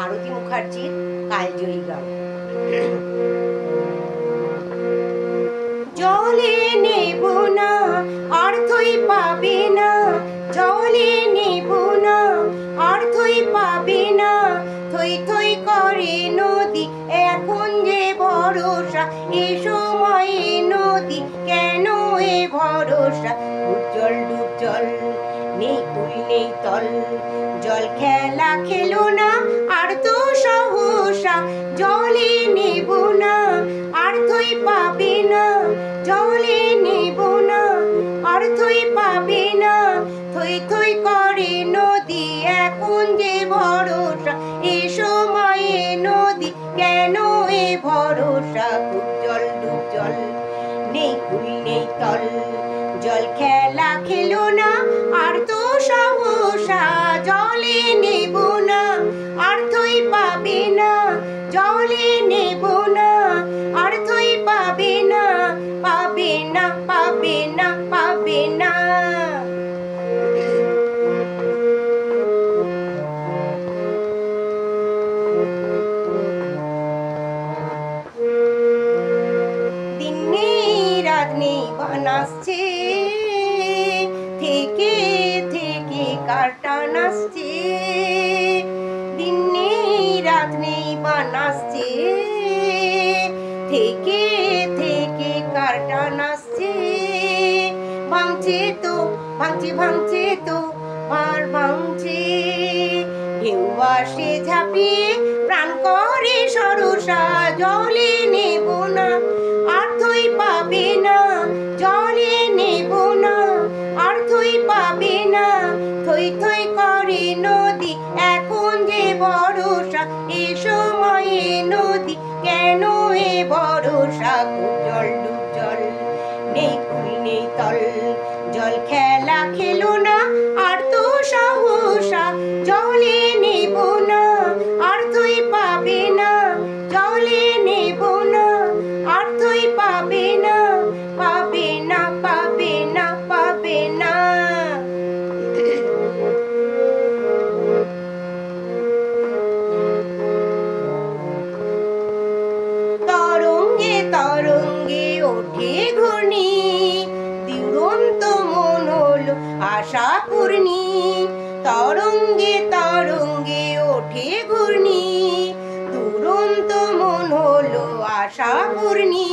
মারুতি মুখার্জির কালজয়ী গান। জলে নেব না অর্থই পাবে না, জলে নেব না অর্থই পাবে না, থই থই করে নদী এখন যে ভরসা, এ সময়ে নদী কেন এ ভরসা। উজ্জ্বল ডুব জল নেই কুল নেই তল, জল খেলা খেলো না আর তো সহসা, জলে নেব না অর্থই পাবে না, জলে নেব না অর্থই পাবে না, থই থই করে নদী এখন যে ভরসা, এ সময়ে নদী কেন এ ভরসা। উজ্জ্বল ডুব জল নেই কুল নেই তল, জল খেলা খেলো না আর তো সহসা, জলে নেব না অর্থই পাবে না, জলে নেব না অর্থই পাবে না, পাবে না পাবে না পাবে না। দিন নেই রাত নেই বান আসছে, থেকে থেকে কাটান আসছে, দিন নেই রাত নেই বান আসছে, থেকে থেকে কাটান আসছে। ভাঙছে তো ভাঙছে ভাঙছে তো আর ভাঙছে, ঢেউ আসে ঝাঁপিয়ে প্রাণ করে সরসা, জলে নেব না অর্থই পাবে না, জলে নেব না অর্থই পাবে না, থই থই করে নদী এখন যে ভরসা, এ সময়ে নদী কেন এ ভরসা। জল ডুব জল নেই কুল নেই তল, জল খেলা খেলো না আর তো সহসা, জলে নেব না অর্থই পাবে না, জলে নেব না অর্থই পাবে না, পাবে না পাবে না পাবে না। তরঙ্গে তরঙ্গে ওঠে ঘূর্ণি, দিগন্ত মন হলো আশা পূর্ণি, তরঙ্গে তরঙ্গে ওঠে ঘূর্ণি, দুরন্ত মন হলো আশা পূর্ণি।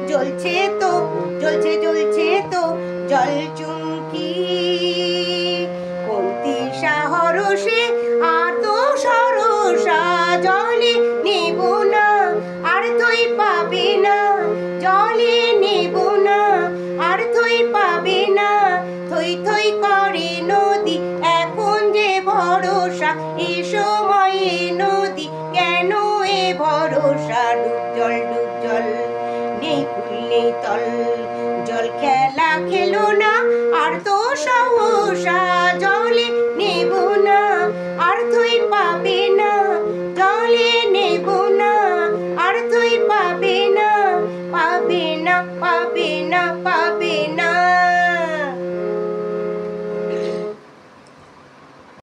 জ্বলছে তো জ্বলছে জ্বলছে তো জল চুমকি, কোনটি সাহরসে আর তো সরসা, জলে নেব না অর্থই পাবে না, জলে নেব না অর্থই পাবে না, থই থই করে নদী এখন যে ভরসা, এ সময়ে নদী কেন এ ভরসা। ডুব জল নেই কুল নেই তল, জল খেলা খেলো না আর তো সহসা,